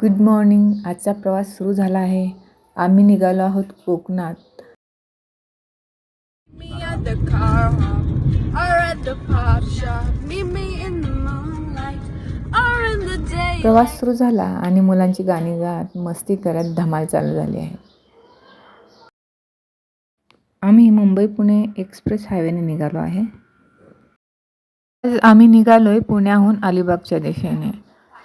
Good morning. आजचा प्रवास सुरू झाला आहे. आम्ही निघालो आहोत कोकणात. प्रवास सुरू झाला आणि मुलांची गाणी गात मस्ती करत धमाल चालू झाली आहे. आम्ही मुंबई पुणे एक्सप्रेस हायवेने निघालो आहे. आज आम्ही निघालोय पुण्याहून अलिबागच्या दिशेने.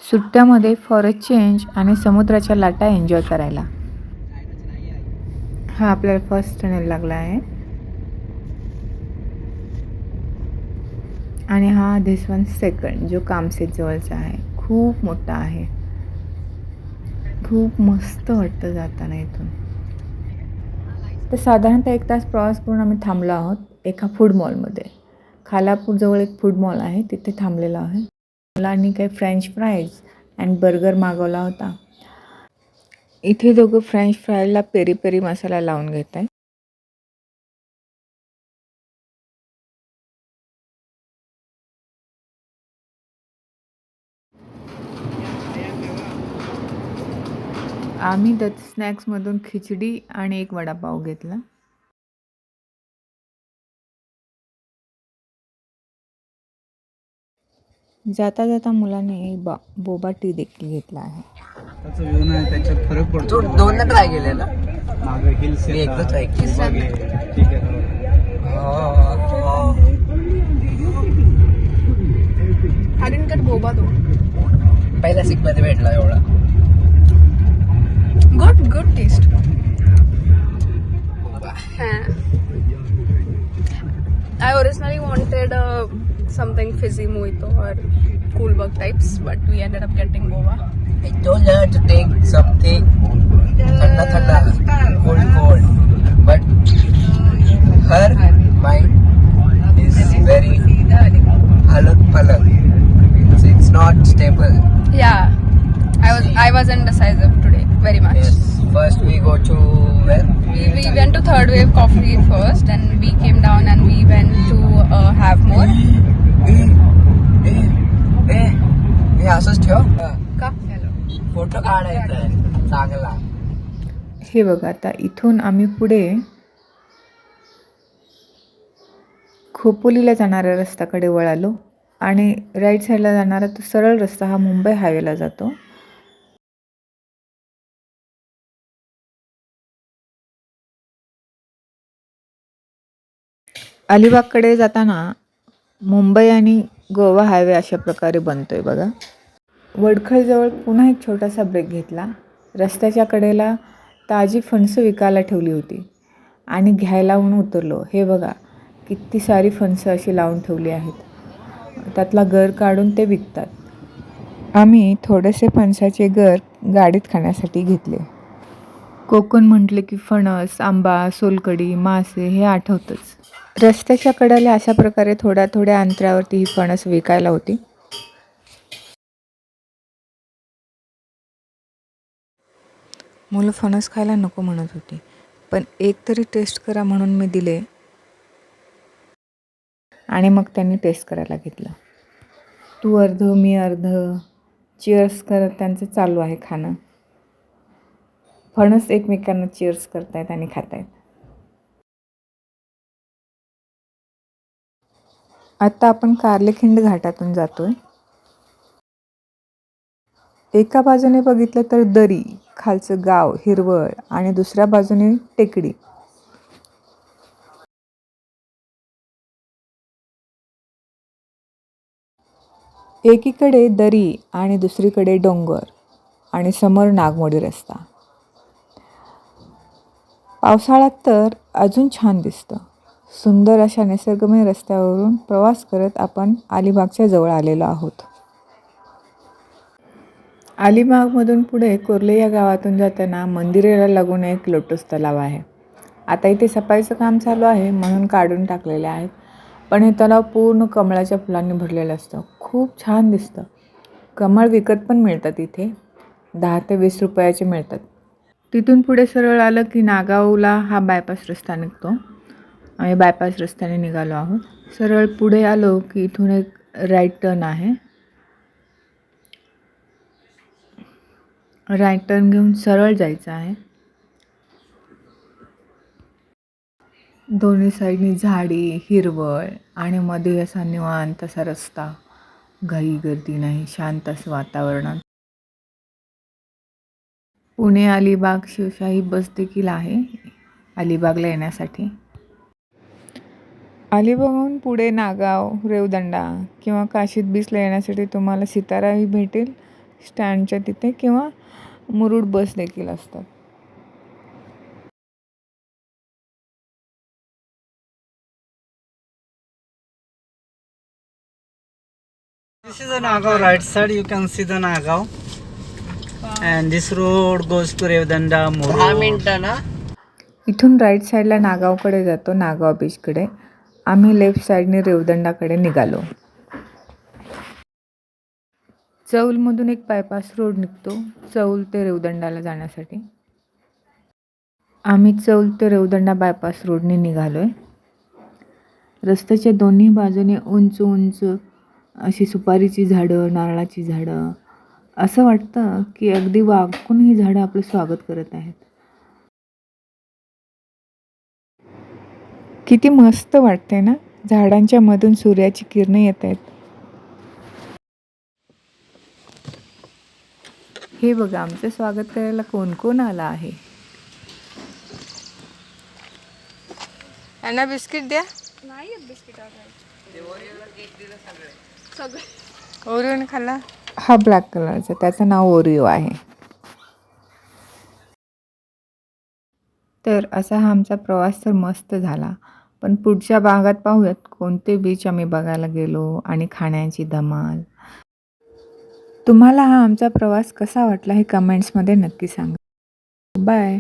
सुट्ट्यामध्ये फॉर अ चेंज आणि समुद्राच्या लाटा एन्जॉय करायला. हा आपल्याला फर्स्ट टनेल लागला आहे आणि हा धिस वन सेकंड जो कामसेत जवळचा आहे. खूप मोठा आहे. खूप मस्त वाटतं जाताना इथून. तर साधारणतः 1 तास प्रवास करून आम्ही थांबलो आहोत एका फूड मॉलमध्ये. खालापूरजवळ एक फूड मॉल आहे, तिथे थांबलेलो आहे. मुलांनी काही फ्रेंच फ्राईज अँड बर्गर मागवला होता. इथे दोघं फ्रेंच फ्रायला पेरी पेरी मसाला लावून घेत आहे. आम्ही दत्त स्नॅक्समधून खिचडी आणि एक वडापाव घेतला. जाता जाता मुलाने बोबा टी देखील घेतला आहे. त्याचा व्ह्यू नाही, त्याच्यात फरक पडतो. दोनदा ट्राय केलेला. मागे हिल्स मी एकदा ट्राय केली. ठीक आहे. हरिणकट बोबा तो पहिल्या सिक मध्ये भेटला एवढा. Good taste. I originally wanted something fizzy mojito or cool bug types, but we ended up getting boba. I told her to take something thanda, cold, but her mind is very halak. It's not stable. Yeah, I was indecisive today, very much. Yes. First we go to where? We went to Third Wave Coffee first, and we came down and we went to Have More. हे असंच ठेव. का? Photo काढायचा आहे चांगला. हे बघा, आता इथून आम्ही पुढे खोपोलीला जाणाऱ्या रस्त्याकडे वळालो आणि राईट साईडला जाणारा तो सरळ रस्ता हा मुंबई हायवेला जातो. अलिबागकडे जाताना मुंबई आणि गोवा हायवे अशा प्रकारे बनतोय बघा. वडखळजवळ पुन्हा एक छोटासा ब्रेक घेतला. रस्त्याच्या कडेला ताजी फणसं विकायला ठेवली होती आणि घ्यायला म्हणून उतरलो. हे बघा, किती सारी फणसं अशी लावून ठेवली आहेत. त्यातला गर काढून ते विकतात. आम्ही थोडेसे फणसाचे गर गाडीत खाण्यासाठी घेतले. कोकण म्हटले की फणस, आंबा, सोलकढी, मासे हे आठवतंच. रस्त्याच्या कडेला अशा प्रकारे थोड्या अंतरावरती ही फणस विकायला होती. मुलं फणस खायला नको म्हणत होती, पण एक तरी टेस्ट करा म्हणून मी दिले आणि मग त्यांनी टेस्ट करायला घेतलं. तू अर्ध मी अर्ध, चिअर्स करत त्यांचं चालू आहे खाणं. फणस एकमेकांना चिअर्स करतायत आणि खातायत. आता आपण कार्लेखिंड घाटातून जातोय. एका बाजूने बघितलं तर दरी, खालचं गाव हिरवळ आणि दुसऱ्या बाजूने टेकडी. एकीकडे दरी आणि दुसरीकडे डोंगर आणि समोर नागमोडी रस्ता. पावसाळ्यात तर अजून छान दिसतं. सुंदर अशा निसर्गमय रस्त्यावरून प्रवास करत आपण अलिबागच्या जवळ आलेलो आहोत. अलिबागमधून पुढे कोर्ले या गावातून जाताना मंदिराला लागून एक लोटस तलाव आहे. आता इथे सफाईचं काम चालू आहे म्हणून काढून टाकलेले आहेत, पण हे तलाव पूर्ण कमळाच्या फुलांनी भरलेलं असतं. खूप छान दिसतं. कमळ विकत पण मिळतात इथे. 10 ते 20 रुपयाचे मिळतात. तिथून पुढे सरळ आलं की नागावला हा बायपास रस्ता निघतो. आम्ही बायपास रस्त्याने निघालो आहोत. सरळ पुढे आलो की इथून एक राईट टर्न आहे राईट टर्न घेऊन सरळ जायचं आहे. दोन्ही साईडनी झाडी, हिरवळ आणि मध्ये असा निवांत असा रस्ता. घाई गर्दी नाही, शांत असं वातावरणात. पुणे अलिबाग शिवशाही बस देखील आहे अलिबागला येण्यासाठी. अलिबागहून पुढे नागाव, रेवदंडा किंवा काशीद बीचला येण्यासाठी तुम्हाला सिताराही भेटेल स्टँडच्या तिथे, किंवा मुरुड बस देखील असतात. This is the Nagav right side. You can see the Nagav. And this road goes to Revdanda, 10 Muru. मिनिटं ना. इथून राईट साईडला नागावकडे जातो, नागाव बीचकडे. आम्ही लेफ्ट साईडने रेवदंडाकडे निघालो. चौलमधून एक बायपास रोड निघतो चौल ते रेवदंडाला जाण्यासाठी. आम्ही चौल ते रेवदंडा बायपास रोडने निघालोय. रस्त्याच्या दोन्ही बाजूने उंच उंच अशी सुपारीची झाडं, नारळाची झाडं. असं वाटतं की अगदी वाकून ही झाडं आपलं स्वागत करत आहेत. किती मस्त वाटते ना, झाडांच्या मधून सूर्याची किरणं येत आहेत. हे बघा, आमचं स्वागत करायला कोण कोण आला आहे. यांना बिस्किट द्या. नाही आहेत बिस्किट सगळे. ओरिओने खाल्ला. हा ब्लॅक कलरचा, त्याचं नाव ओरिओ आहे. तर असा हा आमचा प्रवास तर मस्त झाला. पण पुढच्या भागात पाहूयात कोणते बीच आम्ही बघायला गेलो आणि खाण्याची धमाल. तुम्हाला हा आमचा प्रवास कसा वाटला हे कमेंट्समध्ये नक्की सांगा. बाय.